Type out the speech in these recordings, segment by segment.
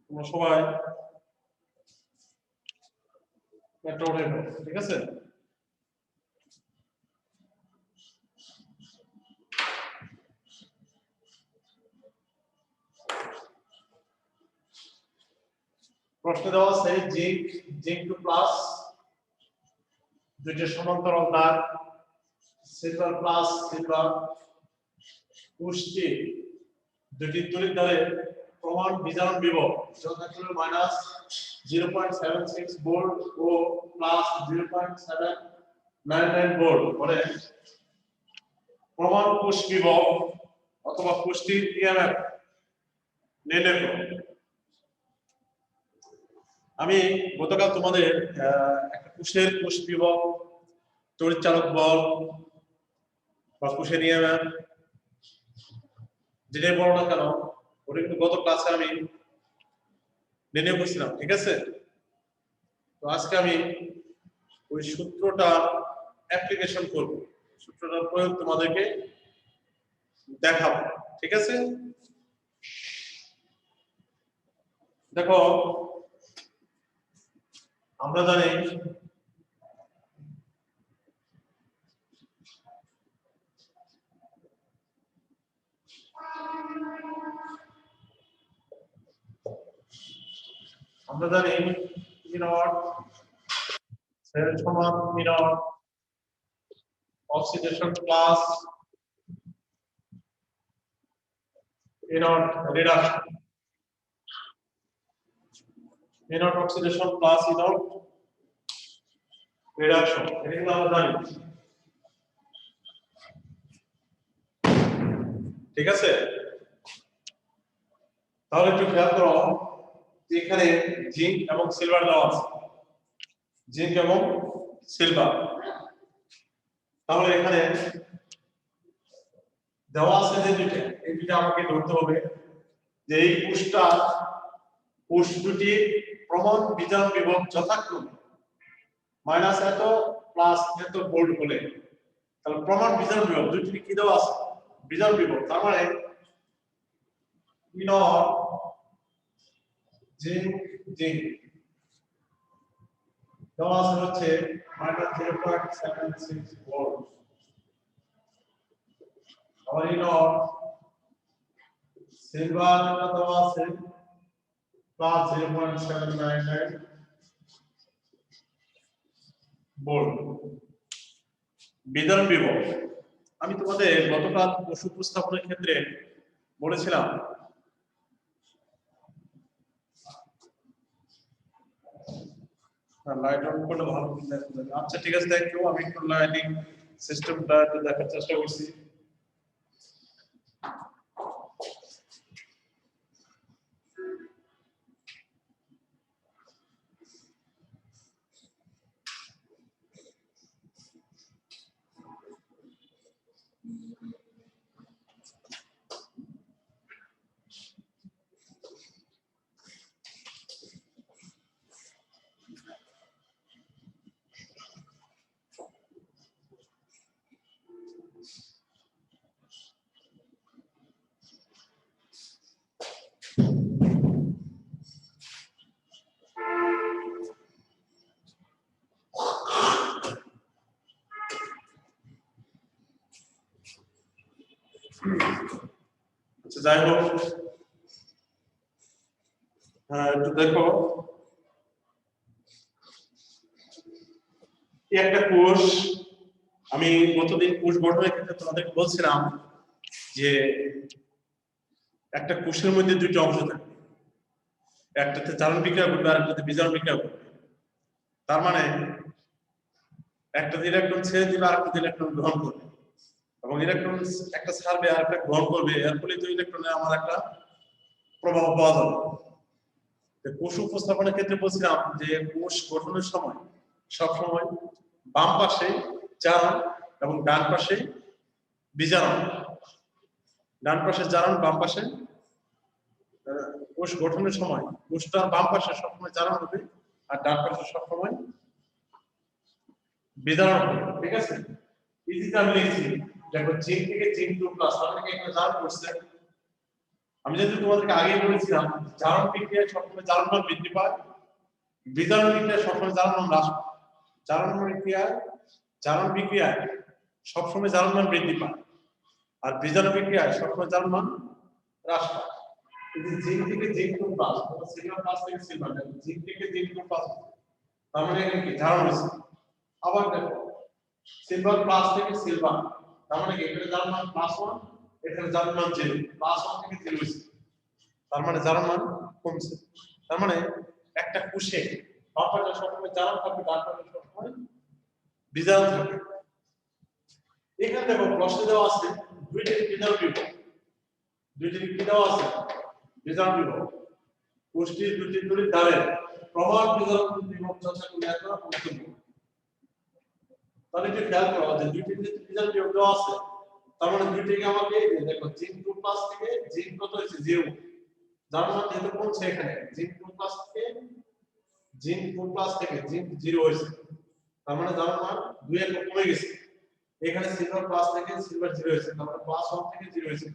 তোমরা সবাই একটা উঠে নাও, ঠিক আছে? প্রশ্ন দেওয়া আছে জিঙ্ক টু প্লাস দুইটা সমান্তরাল তার, সিলভার প্লাস সিলভার, পুষ্টি দুটি তড়িৎ দ্বারের প্রমাণ বিজারণ বিভব যথাক্রমে মাইনাস 0.76 ভোল্ট ও প্লাস 0.799 ভোল্ট করে প্রমাণ কোষ বিভব অথবা পুষ্টি ইএমএফ নির্ণয় করো। আমি গতকাল তোমাদের একটা কোষের কোষ বিভব, তড়িৎ চালক বল বা কোষের ইএমএফ যেটাই বলো না কেন ওটা কিন্তু গত ক্লাসে আমি নির্ণয় করছিলাম, ঠিক আছে? তো আজকে আমি ওই সূত্রটা অ্যাপ্লিকেশন করব, সূত্রটার প্রয়োগ তোমাদেরকে দেখাবো, ঠিক আছে? দেখো আমরা জানি E naught সেল সমান E naught oxidation plus E naught reduction, E naught oxidation plus E naught reduction, এটা কিন্তু আমরা জানি, ঠিক আছে? তাহলে একটু খেয়াল করো যে এখানে জিঙ্ক এবং সিলভার দেওয়া আছে, জিঙ্ক এবং সিলভার। তাহলে এখানে দেওয়া আছে যে দুইটা, এই দুইটা আমাকে ধরতে হবে যে এই কোষ দুটি প্রমাণ বিজারণ বিভব যথাক্রমে মাইনাস এত প্লাস এত ভোল্ট হলে তাহলে প্রমাণ বিজারণ বিভব দুইটি কি দেওয়া আছে? বিজারণ বিভব। তার মানে E naught জিঙ্ক দেওয়া আছে হচ্ছে মাইনাস 0.76 ভোল্ট, আবার E naught সিলভার দেওয়া আছে প্লাস 0.799 ভোল্ট। বিজারণ বিভব আমি তোমাদের গতকাল কোষ উপস্থাপনের ক্ষেত্রে বলেছিলাম লাইট অন করলে ভালো দেখা যাবে। আচ্ছা ঠিক আছে, থ্যাংক ইউ। আমি একটু লাইটিং সিস্টেমটা দেখার চেষ্টা করছি। আচ্ছা যাই হোক, একটু দেখো একটা কোষ, আমি গতদিন কোষ গঠনের ক্ষেত্রে তোমাদেরকে বলছিলাম যে একটা কোষের মধ্যে দুইটা অংশ থাকে, একটাতে জারণ বিক্রিয়া ঘটবে আর একটাতে বিজারণ বিক্রিয়া ঘটবে। তার মানে একটাতে ইলেকট্রন ছেড়ে দিবে আর একটা ইলেকট্রন গ্রহণ করবে, এবং ইলেকট্রন একটা ছাড়বে আর একটা গ্রহণ করবে, এর ফলে তো ইলেকট্রনে আমার একটা প্রভাব পাওয়া যাবে। কোষ উপস্থাপনের ক্ষেত্রে বলছিলাম যে কোষ গঠনের সময় সবসময় বাম পাশে জারণ এবং ডান পাশে বিজারণ, ডান পাশে জারণ বাম পাশে, কোষ গঠনের সময় কোষটার বাম পাশে সবসময় জারণ হবে আর ডান পাশে সবসময় বিজারণ হবে, ঠিক আছে? ইজিতে আমি লিখছি দেখো জিঙ্ক থেকে জিঙ্ক টু প্লাস, তার মানে এখানে জারণ করছে আমি যেহেতু তোমাদেরকে আগেই বলেছিলাম জারণ বিক্রিয়ায় সবসময় জারণ মান বৃদ্ধি পায়, বিজারণ বিক্রিয়ায় সবসময় জারণ মান হ্রাস পায়। জারণ বিক্রিয়ায় সবসময় জারণ মান বৃদ্ধি পায়, আর বিজারণ বিক্রিয়ায় সবসময় জারণ মান হ্রাস পায়। জিঙ্ক থেকে zinc two plus, silver plus থেকে সিলভার, জিঙ্ক থেকে জিঙ্ক টু প্লাস, তার মানে এখানে কি জারণ হয়েছে। আবার দেখো সিলভার প্লাস থেকে সিলভার, তার মানে কি এখানে জারণ মান +1, এখানে জারণ মান 0, +1 থেকে 0 হয়েছে, তার মানে জারণ মান কমছে। তার মানে একটা কোষে বাপাটা সবসময় জারণ থাকবে, ডানপাশে সবসময় বিজারণ থাকবে। এখানে দেখো প্রশ্নে দেওয়া আছে দুইটি বিজারণ বিভব, দুইটি কি দেওয়া আছে বিজারণ বিভব, কোষটির দুটি তড়িৎ ধারের প্রমাণ বিজারণ বিভব চর্চা করে একটা গুরুত্বপূর্ণ। তাহলে একটু খেয়াল করো যে দুইটি বিজারণ বিভব দেওয়া আছে, তার মানে দুইটিকে আমাকে দেখো জিঙ্ক 2 প্লাস থেকে জিঙ্ক কত হয়েছে 0, যার মানে যেহেতু কমছে এখানে জিঙ্ক 2 প্লাস থেকে জিঙ্ক 0 হয়েছে, তার মানে যার মান 2 এর কমে গেছে। এখানে সিলভার প্লাস থেকে সিলভার 0 হয়েছে, তার মানে +1 থেকে 0 হয়েছে,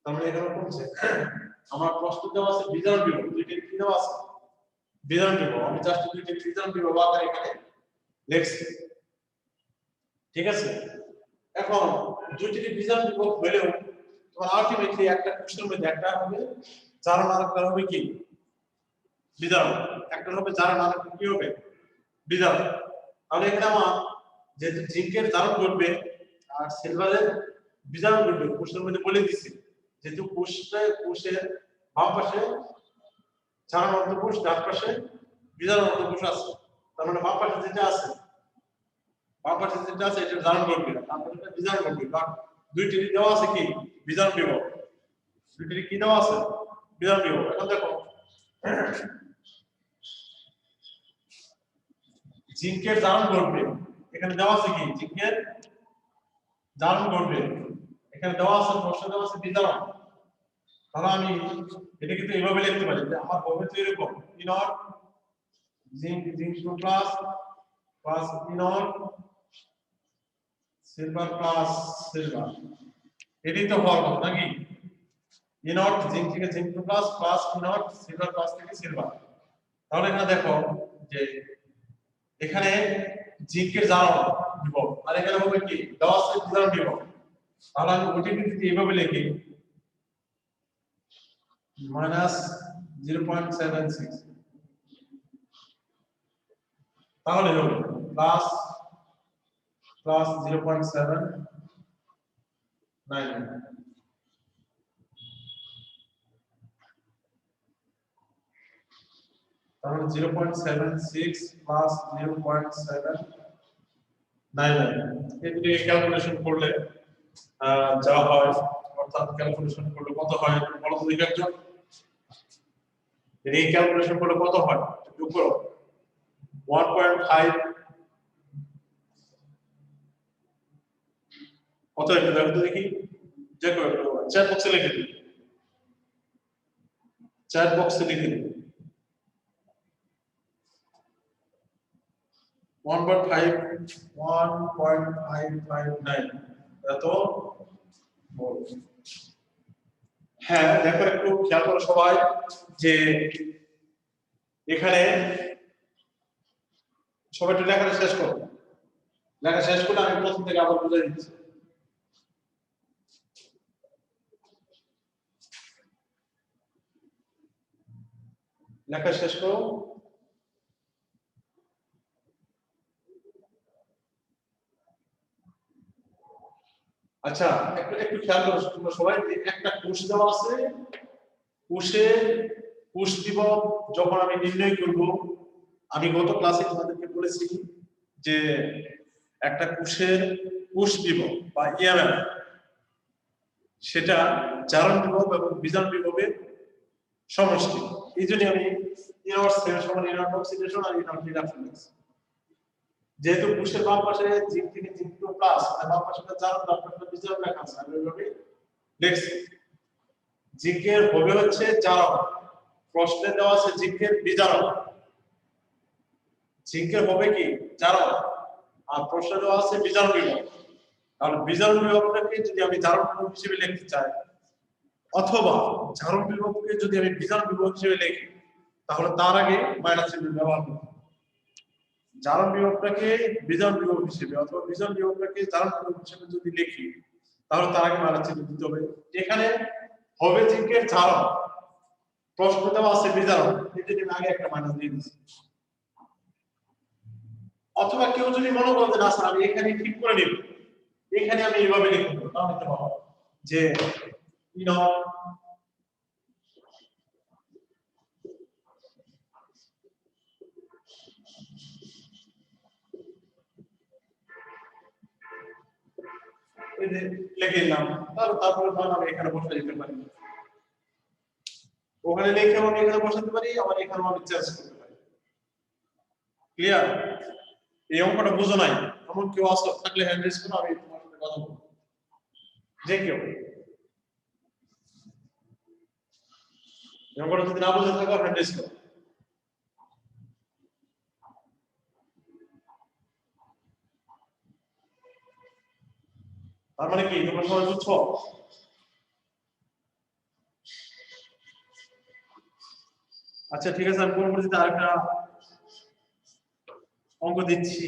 তার মানে এখানে কমছে। আমার প্রশ্ন দেওয়া আছে বিজারণ বিভব, দুইটি কি দেওয়া আছে বিজারণ বিভব, আমি জাস্ট দুইটি বিজারণ বিভব আকারে এখানে লিখছি, ঠিক আছে। এখন দুইটি বিজারণ বিভব হলেও তোমার আলটিমেটলি একটা কোশ্চেনের মধ্যে একটা হবে জারণ, আরেকটা হবে কি বিজারণ, একটা হবে জারণ, আরেকটা কি হবে বিজারণ। তাহলে এখানে আমার যেহেতু জিঙ্কের জারণ ঘটবে আর সিলভারের বিজারণ ঘটবে, কোশ্চেনের মধ্যে বলে দিছি যেহেতু কোষের বাম পাশে জারণ অন্তঃকোষ, ডান পাশে বিজারণ অন্তঃকোষ আছে, তার মানে বাম পাশে যেটা আছে এটা জারণ ঘটবে, তারপরে এটা বিজারণ ঘটবে। বাট দুইটি দেওয়া আছে কি বিজারণ বিভব, দুইটি কি দেওয়া আছে বিজারণ বিভব। এখন দেখো জিঙ্কের জারণ ঘটবে, এখানে দেওয়া আছে কি জিঙ্কের জারণ ঘটবে, এখানে দেওয়া আছে প্রশ্ন দেওয়া আছে বিজারণ। তাহলে আমি এটা কিন্তু এইভাবে লিখতে পারি যে আমার হবে তো এরকম E not zinc 2 plus plus E naught silver plus silver, এটাই তো হওয়ার কথা নাকি, ই নট জিঙ্ক থেকে zinc 2 plus plus E naught silver plus থেকে সিলভার। তাহলে এখানে দেখো যে এখানে জিঙ্কের জারণ বিভব আর এখানে হবে কি দেওয়া আছে বিজারণ বিভব, তাহলে আমি ওটিপি যদি এইভাবে লিখি -0.76, তাহলে হবে প্লাস 0.799, তাহলে 0.76 প্লাস 0.799, এটি ক্যালকুলেশন করলে যা হয়, অর্থাৎ ক্যালকুলেশন করলে কত হয় বলো তো দেখি একজন, এই ক্যালকুলেশন করলে কত হয় যোগ করো 1.5 কত একটু দেখো তো দেখি, দেখো চ্যাট বক্সে লিখে দিই, চ্যাট বক্সে লিখে দিই 1.559 এত ভোল্ট। হ্যাঁ দেখো একটু খেয়াল করো সবাই যে এখানে সবাই একটু লেখাটা শেষ করো, লেখা শেষ করলে আমি প্রথম থেকে আবার বুঝাই দিচ্ছি। লেখা শেষ করো। আচ্ছা একটু খেয়াল করো তোমরা সবাই, একটা কোষ দেওয়া আছে, কোষের কোষ বিভব যখন আমি নির্ণয় করব, আমি গত ক্লাসে তোমাদেরকে বলেছি যে একটা কোষের কোষ বিভব বা ইএমএফ সেটা জারণ বিভব এবং বিজারণ বিভবের সমষ্টি। এই জন্য আমি ইনভার্স সেল সমান ইনভার্স অক্সিডেশন আর ইনভার্স রিডাকশন লিখছি। যেহেতু কোষের বাম পাশে জিঙ্ক থেকে জিঙ্ক 2 প্লাস মানে বাম পাশে জারণ, ডান পাশে বিজারণ লেখা আছে, আমি এইভাবে লিখছি। জিঙ্কের হবে হচ্ছে জারণ, প্রশ্নে দেওয়া আছে জিঙ্কের বিজারণ, জিঙ্কের হবে কি জারণ আর প্রশ্নে দেওয়া আছে বিজারণ বিভব। তাহলে বিজারণ বিভবটাকে যদি আমি জারণ বিভব হিসেবে লিখতে চাই, অথবা জারণ বিভবকে যদি আমি বিজারণ বিভব হিসেবে লিখি তাহলে তার আগে মাইনাস চিহ্ন ব্যবহার করব। জারণ বিভবটাকে বিজারণ বিভব হিসেবে অথবা বিজারণ বিভবটাকে জারণ বিভব হিসেবে যদি লিখি তাহলে তার আগে মাইনাস চিহ্ন দিতে হবে। এখানে হবে জিঙ্কের জারণ, প্রশ্ন দেওয়া আছে বিজারণ, এই জন্য আগে একটা মাইনাস দিয়ে দিচ্ছি। অথবা কেউ যদি মনে করেন যে না স্যার আমি এখানে ঠিক করে নিব, এখানে আমি এইভাবে লিখব, তাও নিতে পারবো যে লিখে নিলাম, তারপরে মান আমি এখানে বসে দিতে পারি, ওখানে লিখে আমি এখানে বসাতে পারি, আবার এখানে আমি চেঞ্জ করতে পারি। ক্লিয়ার? এই অঙ্কটা বুঝো নাই এমন কেউ আসলে থাকলে হ্যান্ড রেজ করো, আমি তোমার সাথে কথা বলবো। যে কেউ এই অঙ্কটা যদি না বুঝে থাকো হ্যান্ড রেজ করো। তার মানে কি তোমরা সবাই বুঝছো? আচ্ছা ঠিক আছে, আমি পরবর্তীতে আরেকটা অঙ্ক দিচ্ছি।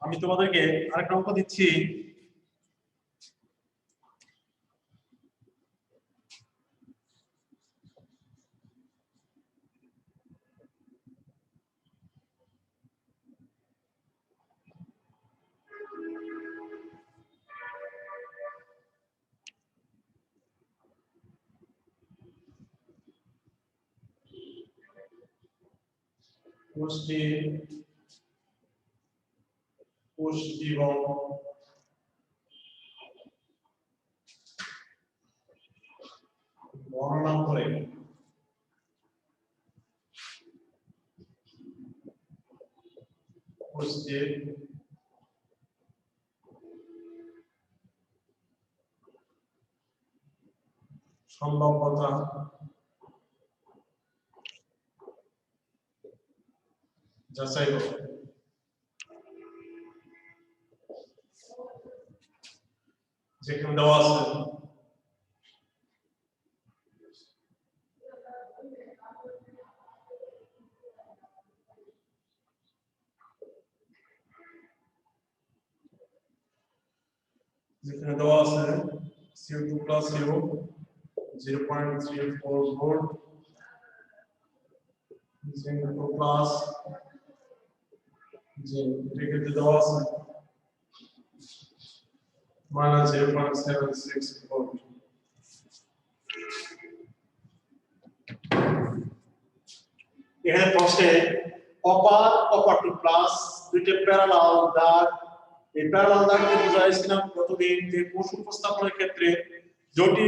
আমি তোমাদেরকে আরেকটা অঙ্ক দিচ্ছি। পুষ্টি বর্ণনা করে পুষ্টির সম্ভাব্যতা যাচাই করো। যেখানে দেওয়া আছে CO2 plus CO 0.34 volt, Zinc plus এটাকে দেওয়া আছে minus 0.76 volt। এখানে প্রশ্নে কপার টু প্লাস দুইটা প্যারালাল দাগ, এই প্যারালাল দাগকে বুঝাইছিলাম প্রতিদিন যে কোষ উপস্থাপনের ক্ষেত্রে যদি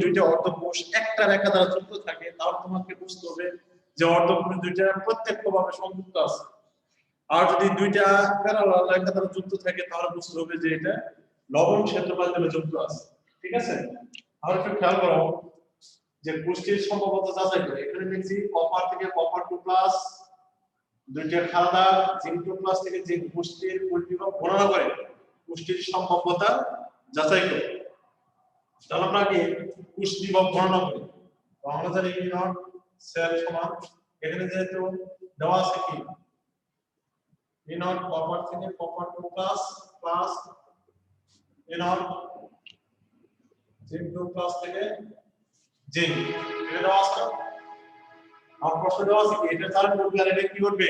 দুইটা অর্ধকোষ একটা রেখা দ্বারা যুক্ত থাকে তাহলে তোমাকে বুঝতে হবে যে অর্ধকোষ দুইটা প্রত্যক্ষভাবে সংযুক্ত আছে, আর যদি দুইটা প্যারালাল রেখা দ্বারা যুক্ত থাকে তাহলে বুঝতে হবে যে এটা লবণ ক্ষেত্র মাধ্যমে যুক্ত আছে। ঠিক আছে, আর একটু খেয়াল করো যে পুষ্টির সম্ভাব্যতা যাচাই করে এখানে লিখছি কপার থেকে কপার টু প্লাস দুইটা খাদা জিঙ্ক টু প্লাস থেকে জিঙ্ক পুষ্টির বিভব গণনা করে পুষ্টির সম্ভাব্যতা যাচাই করে। তাহলে আমরা কি পুষ্টি বিভব গণনা করি, তো আমরা জানি কি নট সেল সমান এখানে যেহেতু দেওয়া আছে কি ই নট কপার থেকে copper two plus plus E not zinc two plus থেকে জিঙ্ক, এটা দেওয়া আছে। আর প্রশ্ন দেওয়া আছে কি এটা জারণ করবে আর এটা কি করবে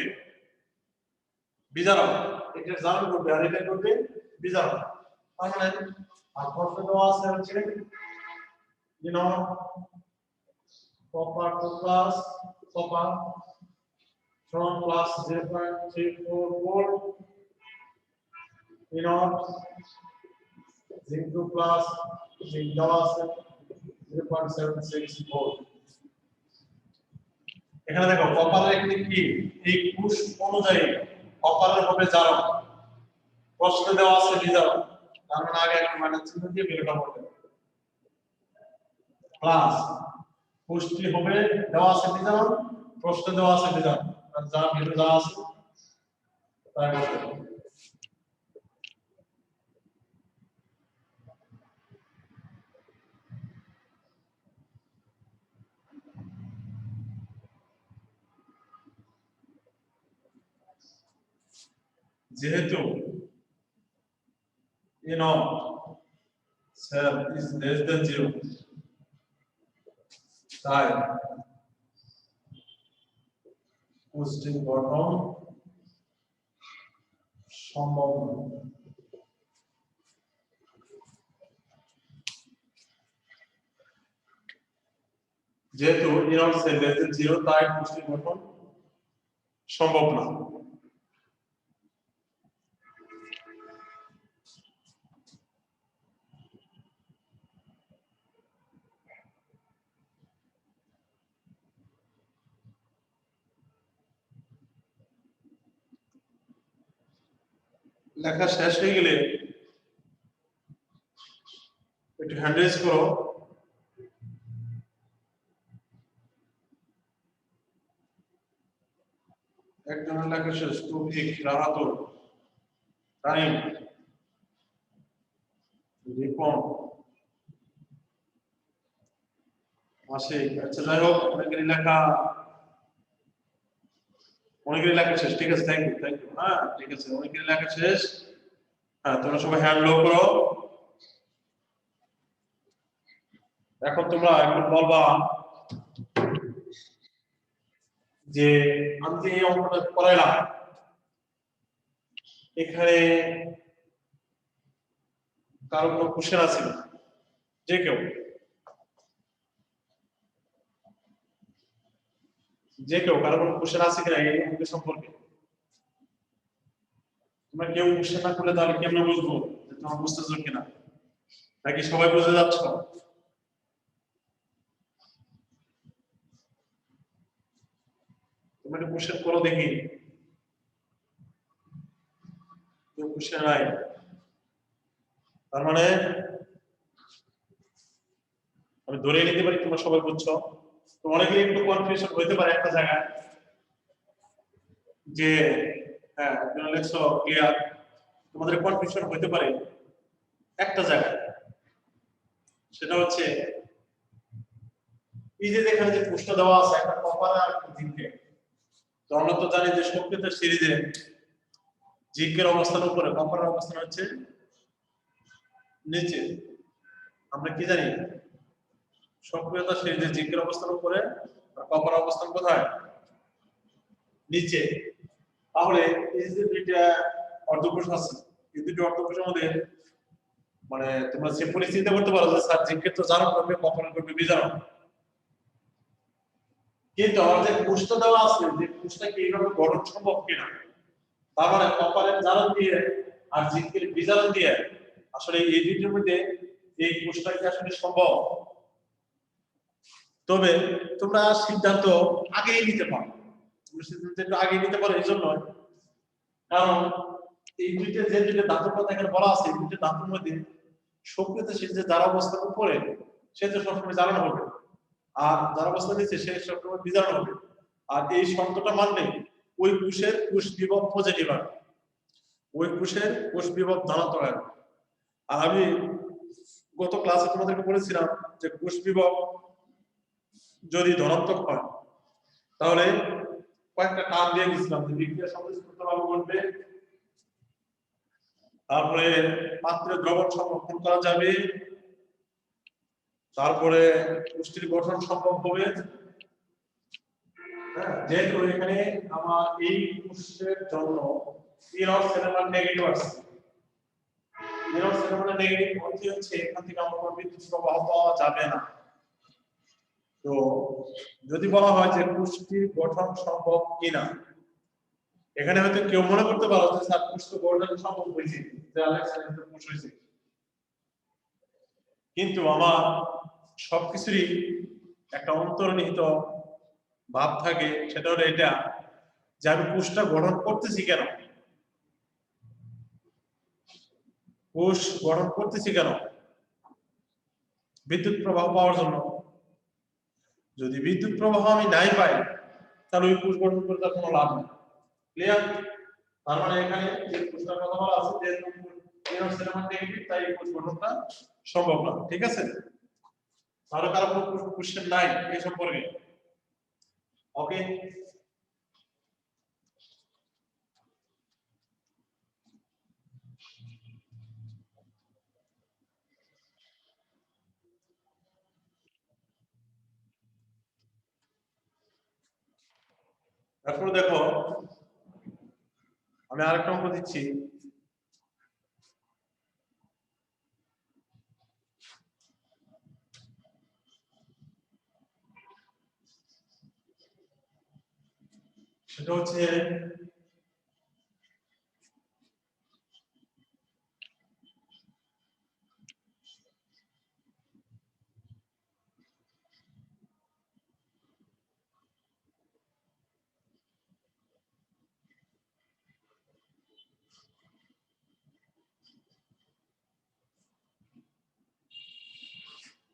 বিজারণ, এটা জারণ করবে আর এটা করবে বিজারণ। তার মানে আর প্রশ্ন দেওয়া আছে হচ্ছে কপার টু প্লাস কপার সমান plus 0.34 volt zinc two plus zinc দেওয়া আছে 0.76 ভোল্ট। এখানে দেখো কপারের একটি কি এই কোষ অনুযায়ী কপারের হবে জারণ, প্রশ্ন দেওয়া আছে বিজারণ, তার মানে আগে একটা মাইনাস চিহ্ন দিয়ে বের করতে হবে। প্লাস পুষ্টি হবে দেওয়া আছে বিধান, প্রশ্ন দেওয়া আছে বিধান, আর যা ভিতরে যা আছে তাই বসে। যেহেতু a naught cell is less than 0, তাই পুষ্টির গঠন সম্ভব নয়। যেহেতু a naught cell less than 0, তাই পুষ্টির গঠন সম্ভব না। লেখা শেষ হয়ে গেলে একটু হ্যান্ড রেজ করো। একজনের লেখা শেষ, তৌফিক, রাহাতুল, টাইম, রিপন, আশিক। আচ্ছা যাই হোক, অনেকেরই লেখা শেষ। ঠিক আছে, থ্যাংক ইউ। হ্যাঁ ঠিক আছে, অনেকেরই লেখা শেষ। হ্যাঁ তোমরা সবাই হ্যান্ড লো করো। এখন তোমরা একটু বলবা যে আমি যে এই অঙ্কটা করাইলাম, এখানে কারো কোনো কোশ্চেন আছে? যে কেউ কারো কোনো কোশ্চেন আছে কিনা এই অঙ্ক সম্পর্কে? তোমরা কেউ কোশ্চেন না করলে তাহলে কেমনে বুঝবো যে তোমরা বুঝতেছো কিনা, নাকি সবাই বুঝে যাচ্ছ? তোমরা একটু কোশ্চেন করো দেখি। কেউ কোশ্চেন নাই, তার মানে আমি ধরে নিতে পারি তোমরা সবাই বুঝছো। তো অনেকের একটু কনফিউশন হইতে পারে একটা জায়গায় যে হ্যাঁ লেখছো ক্লিয়ার, তোমাদের কনফিউশন হইতে পারে একটা জায়গায়, সেটা হচ্ছে এই যে এখানে যে প্রশ্ন দেওয়া আছে একটা কপার আর জিঙ্কের। তো আমরা তো জানি যে সক্রিয়তার সিরিজে জিঙ্কের অবস্থান উপরে, কপারের অবস্থান হচ্ছে নিচে। আমরা কি জানি সক্রিয়তা সিরিজে জিঙ্কের অবস্থান উপরে আর কপার অবস্থান কোথায়? নিচে। তাহলে এই যে দুইটা অর্ধকোষ আছে, এই দুটো অর্ধকোষের মধ্যে মানে তোমরা সিম্পলি চিন্তা করতে পারো যে স্যার জিঙ্কের তো জারণ করবে, কপার করবে বিজারণ, কিন্তু আমাদের কোষটা দেওয়া আছে যে কোষটা কি এইভাবে গঠন সম্ভব কিনা। তার মানে কপারের জারণ দিয়ে আর জিঙ্কের বিজারণ দিয়ে আসলে এই দুইটার মধ্যে এই কোষটা কি আসলে সম্ভব? তবে তোমরা সিদ্ধান্ত আগেই নিতে পারো, এই জন্য কারণ এই দুইটা যে দুইটা ধাতুর কথা এখানে বলা আছে, এই দুইটা ধাতুর মধ্যে সক্রিয়তাশীল যে যার অবস্থান উপরে সে তো সবসময় জ্বালানো হবে, আর যার অবস্থা নিচে সে সবসময় বিজারণ হবে। আর এই শর্তটা মানলে ওই কোষের কোষ বিভব পজিটিভ হয়, ওই কোষের কোষ বিভব ধনাত্মক হয়। আর আমি গত ক্লাসে তোমাদেরকে বলেছিলাম যে কোষ বিভব যদি ধনাত্মক হয় তাহলে কয়েকটা টার্ম দিয়ে দিয়েছিলাম যে বিক্রিয়া স্বতঃস্ফূর্তভাবে ঘটবে, তারপরে পাত্রে দ্রবণ সংরক্ষণ করা যাবে, তারপরে পুষ্টির গঠন সম্ভব হবে। যেহেতু এখানে আমার এই কোষের জন্য ইনর সেলের নেগেটিভ আছে, ইনর সেলের নেগেটিভ অর্থ হচ্ছে এখান থেকে আমার কোনো বিদ্যুৎ প্রবাহ পাওয়া যাবে না। তো যদি বলা হয় যে পুষ্টির গঠন সম্ভব কিনা, এখানে হয়তো কেউ মনে করতে পারো যে স্যার পুষ্টি গঠন সম্ভব হয়েছে, যে আলেক্সান্ডার পুষ হয়েছে, কিন্তু আমার সবকিছুরই একটা অন্তর্নিহিত ভাব থাকে, সেটা হলো এটা যে আমি কোষটা গঠন করতেছি কেন, কোষ গঠন করতেছি কেন? বিদ্যুৎ প্রবাহ পাওয়ার জন্য। যদি বিদ্যুৎ প্রবাহ আমি নাই পাই তাহলে ওই পুশ বটন করে তার কোনো লাভ নেই। ক্লিয়ার? তার মানে এখানে যে পুশটার কথা বলা আছে যে ইনোড সেল আমার নেগেটিভ, তাই পুশ বটনটা সম্ভব না। ঠিক আছে? তাহলে কারো কোনো কোশ্চেন নাই এই সম্পর্কে? ওকে, তারপর দেখো আমি আরেকটা অঙ্ক দিচ্ছি। সেটা হচ্ছে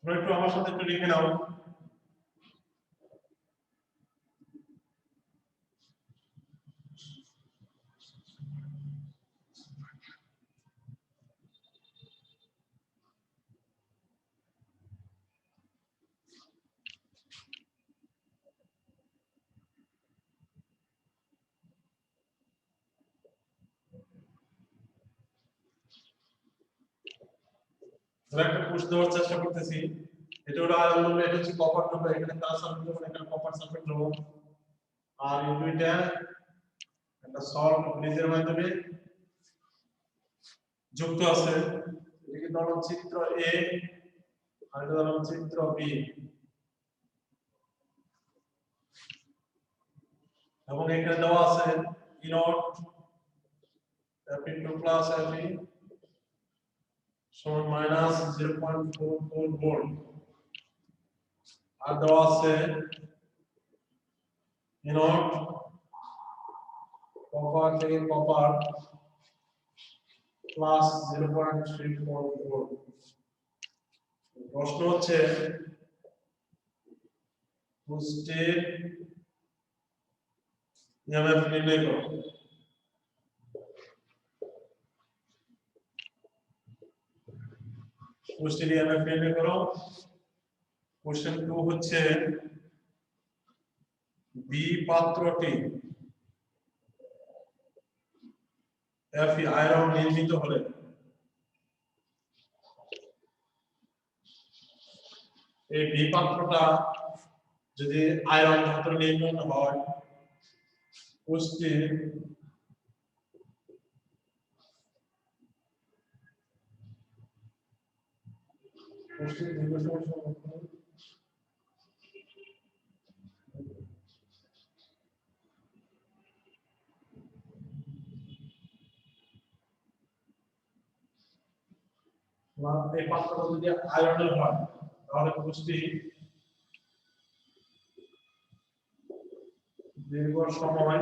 তোমরা একটু আমার সাথে একটু লিখে নাও। ধরো একটা পুশ দেওয়ার চেষ্টা করতেছি, এটা হলো আয়রন নেবো, এটা হচ্ছে কপার নেবো, এখানে তার সালফেট নেবো, এখানে কপার সালফেট নেবো, আর এই দুইটা একটা সল্ট ব্রিজের মাধ্যমে যুক্ত আছে। এটাকে ধরলাম চিত্র এ, আর এটা ধরলাম চিত্র বি, এবং এখানে দেওয়া আছে ইনট Fe2 প্লাস Fe সমান মাইনাস 0.44 ভোল্ট, আর দেওয়া আছে ইনট কপার থেকে কপার প্লাস 0.34 ভোল্ট। প্রশ্ন হচ্ছে পুষ্টির ইএমএফ নির্ণয় করো। পুষ্টির ইএমএফ নির্ণয় করো। কোশ্চেন 2 হচ্ছে বি পাত্রটি Fe আয়রন নির্মিত হলে এই বি পাত্রটা যদি আয়রন ধাতু নির্মিত হয়, পুষ্টির দীর্ঘ সময় এই পাত্রটা যদি আয়রনের হয় তাহলে পুষ্টি দীর্ঘ সময়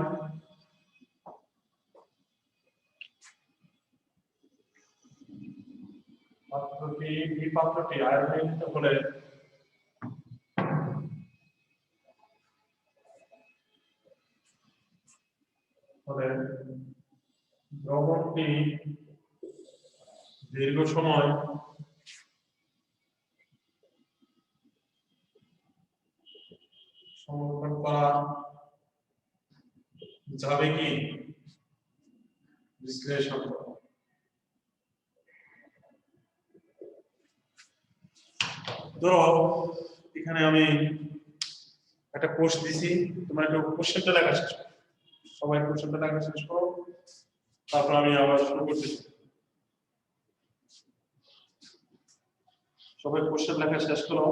পাত্রটি এই পাত্রটি আয়রনিত হলে দ্রবণটি দীর্ঘ সময় সংরক্ষণ করা যাবে কি বিশ্লেষণ করো। ধরো এখানে আমি একটা কোর্স দিছি, তোমরা একটু কোশ্চেনটা লেখা শেষ করো, সবাই কোশ্চেনটা লেখা শেষ করো, তারপর আমি আবার শুরু করতেছি। সবাই কোশ্চেন লেখা শেষ করো।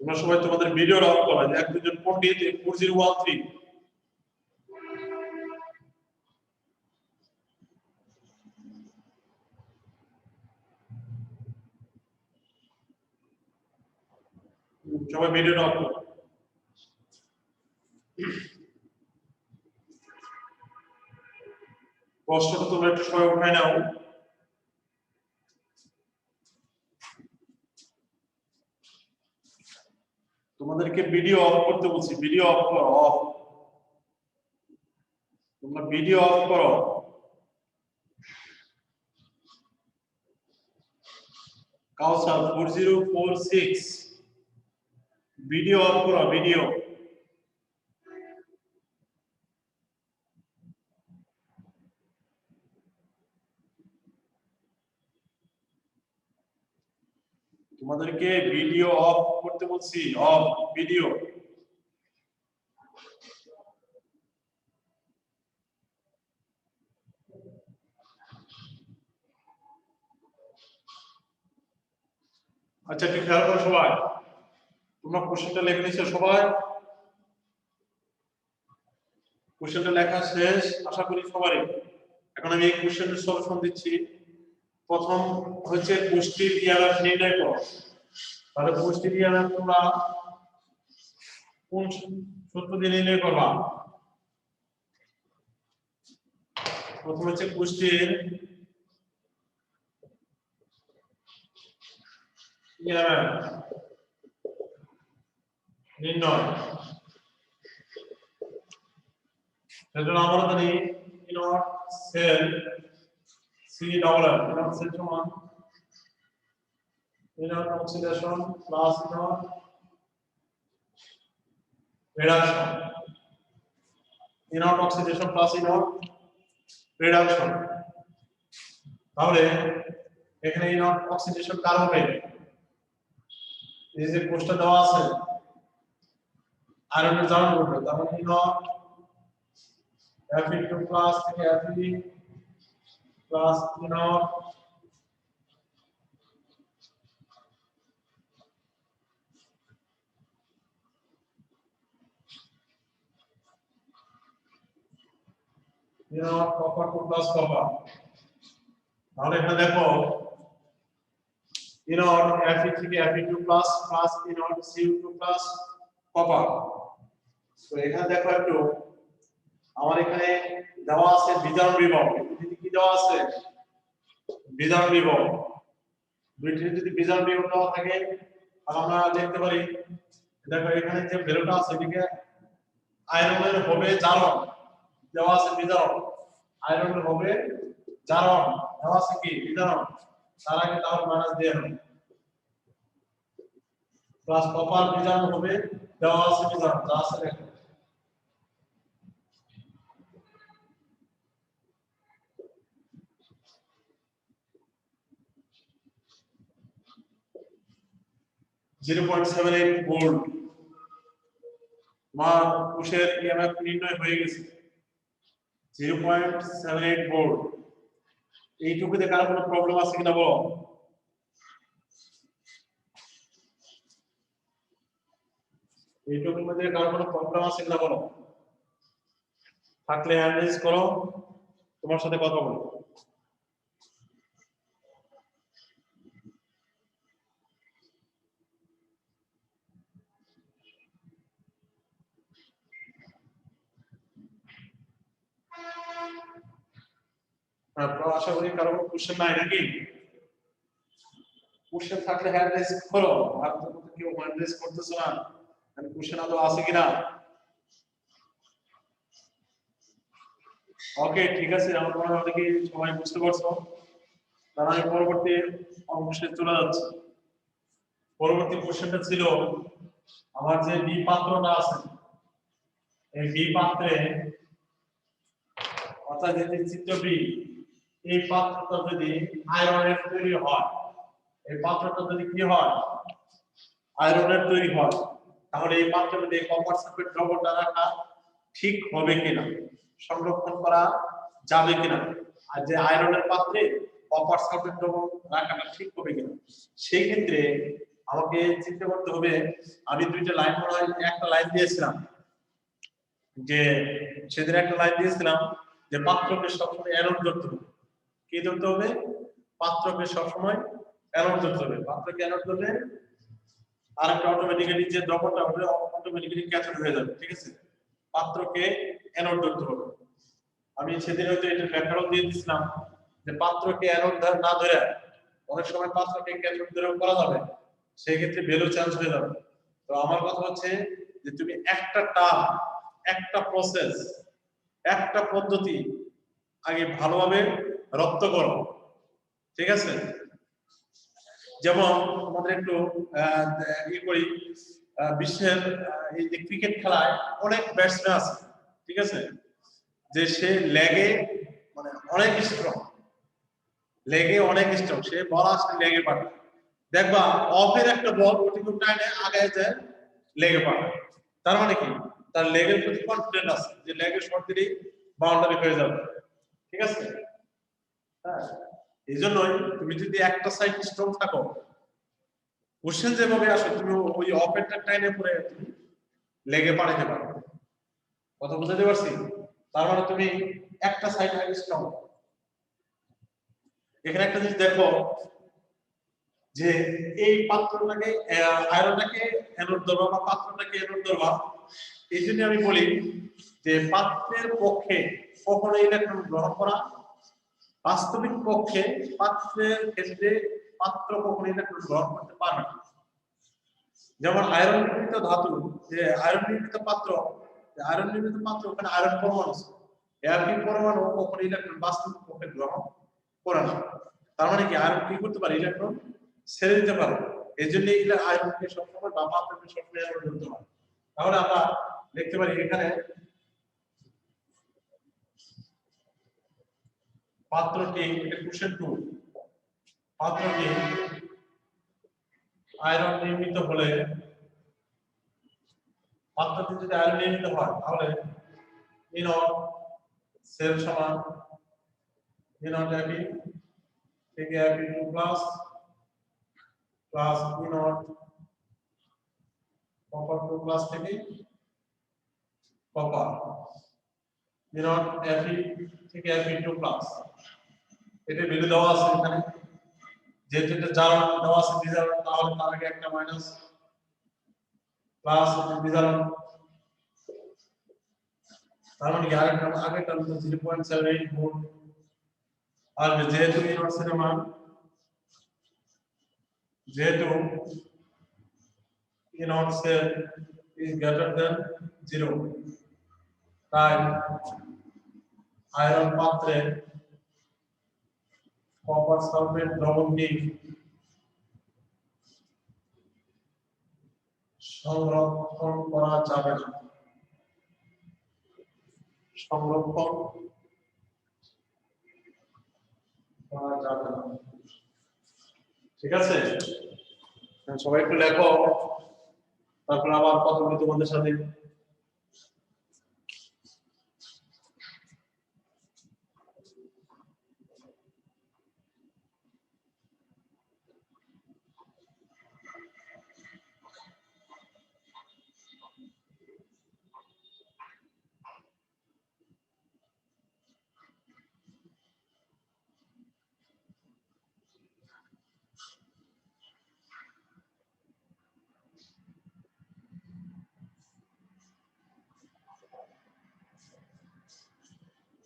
তোমরা সবাই তোমাদের ভিডিও অফ করো, এক দুজন পণ্ডিত 4013 সবাই ভিডিও অফ করো। কষ্টটা তোমরা একটু সবাই উঠায় নাও। তোমাদেরকে ভিডিও অফ করতে বলছি, ভিডিও অফ করো, অফ। তোমরা ভিডিও অফ করো। কাউসার 4046 ভিডিও অফ করো, ভিডিও। তোমাদেরকে ভিডিও অফ করতে বলছি, অফ ভিডিও। আচ্ছা একটু খেয়াল করো সবাই, তোমরা কোশ্চেনটা লিখে নিছো সবাই? কোশ্চেনটা লেখা শেষ আশা করি সবারই। এখন আমি এই কোশ্চেনের সলিউশন দিচ্ছি। প্রথম হচ্ছে পুষ্টির ইআরএফ নির্ণয় করো। তাহলে পুষ্টির ইআরএফ তোমরা কোন সূত্র দিয়ে নির্ণয় করবা? প্রথম হচ্ছে পুষ্টির ইআরএফ নির্ণয়। সেজন্য আমরা জানি E naught cell C double F, E naught cell সমান E naught oxidation plus E naught reduction, E naught oxidation plus E naught reduction. তাহলে এখানে ই নট অক্সিডেশন কার হবে? এই যে কোষটা দেওয়া আছে আয়রনের জারণ করবে, তাহলে ই নট Fe2 প্লাস থেকে Fe plus E nought copper 2 plus copper. তাহলে এখানে দেখো ই নট Fe থেকে Fe2 plus plus E not Cu2 plus copper. তো এখানে দেখো একটু আমার এখানে দেওয়া আছে বিজারণ বিভব, যদি কি দেওয়া আছে বিজারণ বিভব, দুইটি যদি বিজারণ বিভব দেওয়া থাকে তাহলে আমরা দেখতে পারি দেখো এখানে যে ভ্যালুটা আছে এদিকে আয়রনের হবে জারণ, দেওয়া আছে বিজারণ, আয়রনের হবে জারণ, দেওয়া আছে কি বিজারণ, তার আগে তাহলে মাইনাস দিয়ে হবে প্লাস কপার বিজারণ হবে, দেওয়া আছে বিজারণ যা আছে দেখো 0.78 ভোল্ট। মা কোষের ইএমএফ নির্ণয় হয়ে গেছে 0.78 ভোল্ট। এইটুকুতে কারো কোনো প্রবলেম আছে কিনা বলো? এইটুকুর মধ্যে কারো কোনো প্রবলেম আছে কিনা বলো? থাকলে হ্যান্ড রেজ করো, তোমার সাথে কথা বলবো। আশা করি কারো কোনো কোশ্চেন নাই নাকি? কোশ্চেন থাকলে হ্যান্ড রেজ করো, আর তো কেউ হ্যান্ড রেজ করতেছ না, আমি কোশ্চেন আদৌ আছে কিনা? ওকে ঠিক আছে, আমার মনে হয় কি সবাই বুঝতে পারছো। তাহলে আমি পরবর্তী অংশে চলে যাচ্ছি। পরবর্তী কোশ্চেনটা ছিল আমার যে বি পাত্রটা আছে, এই বি পাত্রে অর্থাৎ যে চিত্র বি, এই পাত্রটা যদি আয়রনের তৈরি হয়, এই পাত্রটা যদি কি হয় আয়রনের তৈরি হয়, তাহলে এই পাত্রের মধ্যে কপার সালফেট দ্রবণটা রাখা ঠিক হবে কিনা, সংরক্ষণ করা যাবে কিনা, আর যে আয়রনের পাত্রে কপার সালফেট দ্রবণ রাখাটা ঠিক হবে কিনা, সেই ক্ষেত্রে আমাকে চিন্তা করতে হবে। আমি দুইটা লাইন মনে হয় একটা লাইন দিয়েছিলাম, যে সেদিন একটা লাইন দিয়েছিলাম যে পাত্রকে সবসময় অ্যানোড ধরতে হবে। কি ধরতে হবে? পাত্রকে সবসময় অ্যানোড ধরতে হবে। পাত্রকে অ্যানোড ধরলে আর একটা অটোমেটিক্যালি যে দ্রবণটা হবে অটোমেটিক্যালি ক্যাথোড হয়ে যাবে। ঠিক আছে, পাত্রকে অ্যানোড ধরতে হবে। আমি সেদিন হয়তো এটা ব্যাখ্যাও দিয়ে দিছিলাম যে পাত্রকে অ্যানোড না ধরে অনেক সময় পাত্রকে ক্যাথোড ধরেও করা যাবে, সেই ক্ষেত্রে ভ্যালু চেঞ্জ হয়ে যাবে। তো আমার কথা হচ্ছে যে তুমি একটা টার্ম, একটা প্রসেস, একটা পদ্ধতি আগে ভালোভাবে রপ্ত করো, ঠিক আছে? যেমন আমাদের একটু করি, বিশ্বের এই যে ক্রিকেট খেলায় অনেক ব্যাটসম্যান আছে, ঠিক আছে, যে সে লেগে মানে অনেক স্ট্রং, লেগে অনেক স্ট্রং, সে বল আসলে লেগে পারে, দেখবা অফের একটা বল ওটিকে টাইনে আগে যায় লেগে পারে, তার মানে কি তার লেগের প্রতি কনফিডেন্ট আছে যে লেগের শট দিলেই বাউন্ডারি হয়ে যাবে, ঠিক আছে? হ্যাঁ, এই জন্যই তুমি যদি একটা সাইড স্ট্রং থাকো, কোশ্চেন যেভাবে আসে তুমি ওই অফেরটা টাইনে পড়ে তুমি লেগে পাঠাতে পারো, কথা বুঝতে পারছি? তার মানে তুমি একটা সাইড আগে স্ট্রং। এখানে একটা জিনিস দেখো যে এই পাত্রটাকে আয়রনটাকে অ্যানোড ধরবা বা পাত্রটাকে অ্যানোড ধরবা, এই জন্য আমি বলি যে পাত্রের পক্ষে কখনো ইলেকট্রন গ্রহণ করা, বাস্তবিক পক্ষে পাত্রের ক্ষেত্রে পাত্র কখনো ইলেকট্রন গ্রহণ করতে পারবে না। যেমন আয়রন নির্মিত ধাতু, যে আয়রন নির্মিত পাত্র, আয়রন নির্মিত পাত্র ওখানে আয়রন পরমাণু আছে, একই পরমাণু কখনো ইলেকট্রন বাস্তবিক পক্ষে গ্রহণ করে না। তার মানে কি আয়রন কি করতে পারে, ইলেকট্রন ছেড়ে দিতে পারে, এই জন্য আয়রনকে সবসময় বা পাত্রকে সবসময় অ্যানোড ধরতে হয়। তাহলে আমরা লিখতে পারি এখানে পাত্রটি, এটা কোশ্চেন 2, পাত্রটি আয়রন নির্মিত হলে, পাত্রটি যদি আয়রন নির্মিত হয় তাহলে ই নট সেল সমান ই নট Fe থেকে Fe2 plus E nought copper 2 plus থেকে কপার ই নট Fe থেকে Fe2 প্লাস, এটা ভ্যালু দেওয়া আছে এখানে, যেহেতু এটা জারণ দেওয়া আছে বিজারণ, তাহলে তার আগে একটা মাইনাস প্লাস এটা বিজারণ, তার মানে কি আগেরটা 0.78 ভোল্ট। আর যেহেতু ই নট এর মান, যেহেতু E naught cell is greater than 0, তাই আয়রন পাত্রে কপার সালফেট দ্রবণটি সংরক্ষণ করা যাবে না, সংরক্ষণ করা যাবে না, ঠিক আছে? সবাই একটু লেখো, তারপর আবার কথা বলি তোমাদের সাথে।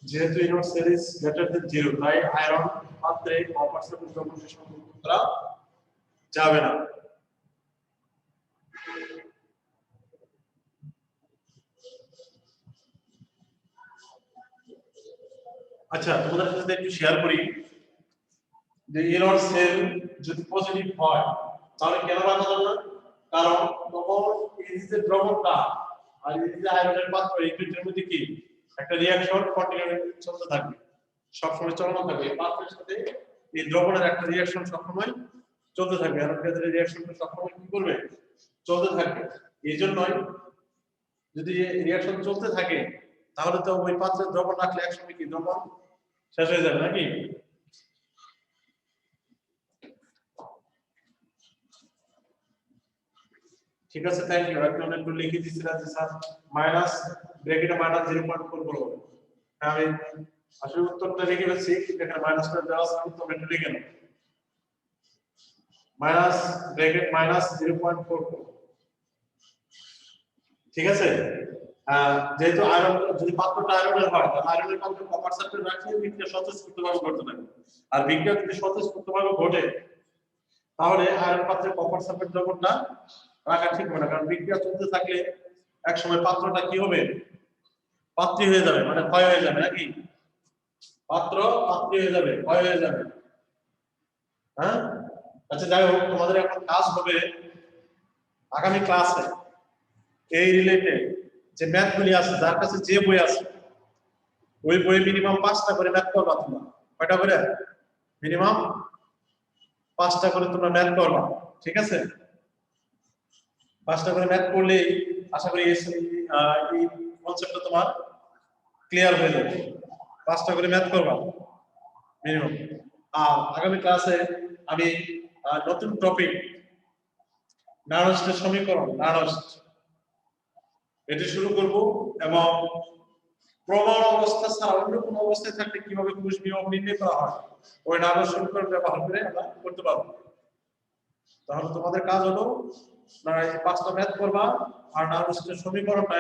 যেহেতু E naught cell is greater than 0, তাই আয়রন পাত্রে কপার সালফেট দ্রবণটি সংরক্ষণ করা যাবে না। আচ্ছা, তোমাদের সাথে একটু শেয়ার করি যে ই নট সেল যদি পজিটিভ হয় তাহলে কেন রাখা যাবে না? কারণ তখন এই যে দ্রবণটা আর এই যে আয়রনের পাত্র, এই দুইটার মধ্যে কি একটা রিঅ্যাকশন কন্টিনিউ চলতে থাকবে, সবসময় চলমান থাকবে, এই পাত্রের সাথে এই দ্রবণের একটা রিঅ্যাকশন সবসময় চলতে থাকবে, আর ক্ষেত্রে রিঅ্যাকশনটা সবসময় কি করবে, চলতে থাকবে। এই জন্যই যদি রিঅ্যাকশন চলতে থাকে তাহলে তো ওই পাত্রে দ্রবণ রাখলে একসঙ্গে কি দ্রবণ শেষ হয়ে যাবে নাকি? ঠিক আছে, থ্যাংক ইউ। এখন একটু লিখে দিছিলাম যে স্যার মাইনাস ব্র্যাকেটে মাইনাস 0.4 বলবো, আমি আসলে উত্তরটা লিখে ফেলছি, এখানে মাইনাসটা দেওয়া আছে, উত্তর একটু লিখে নাও, মাইনাস ব্র্যাকেট মাইনাস 0.44, ঠিক আছে? যেহেতু আয়রন যদি পাত্রটা আয়রনের হয় তাহলে আয়রনের পাত্রে কপার সালফেট রাখলে বিক্রিয়া স্বতঃস্ফূর্তভাবে ঘটতে থাকে। আর বিক্রিয়া যদি স্বতঃস্ফূর্তভাবে ঘটে তাহলে আয়রন পাত্রে কপার সালফেট দ্রবণটা রাখা ঠিক হবে না, কারণ বিক্রিয়া চলতে থাকলে এক সময় পাত্রটা কি হবে, পাত্রী হয়ে যাবে, মানে ক্ষয় হয়ে যাবে নাকি, পাত্র পাত্রী হয়ে যাবে, ক্ষয় হয়ে যাবে। হ্যাঁ, আচ্ছা যাই হোক, তোমাদের এখন কাজ হবে আগামী ক্লাসে এই রিলেটেড যে ম্যাথগুলি আছে, যার কাছে যে বই আছে ওই বই মিনিমাম 5টা করে ম্যাথ করবা তোমরা। কয়টা করে? মিনিমাম 5টা করে তোমরা ম্যাথ করবা, ঠিক আছে? 5টা করে ম্যাথ করলেই আশা করি এই কনসেপ্টটা তোমার ক্লিয়ার হয়ে যাবে। 5টা করে ম্যাথ করবা মিনিমাম। আর আগামী ক্লাসে আমি নতুন টপিক নারস্টের সমীকরণ, নারস্ট এটি শুরু করব, এবং প্রমাণ অবস্থা ছাড়া অন্য কোনো অবস্থায় থাকলে কিভাবে কোষ বিভাগ নির্ণয় করা হয় ওই নারস্ট সমীকরণ ব্যবহার করে আমরা করতে পারবো। তাহলে তোমাদের কাজ হলো এই 5টা ম্যাথ করবা আর নারস্টের সমীকরণটা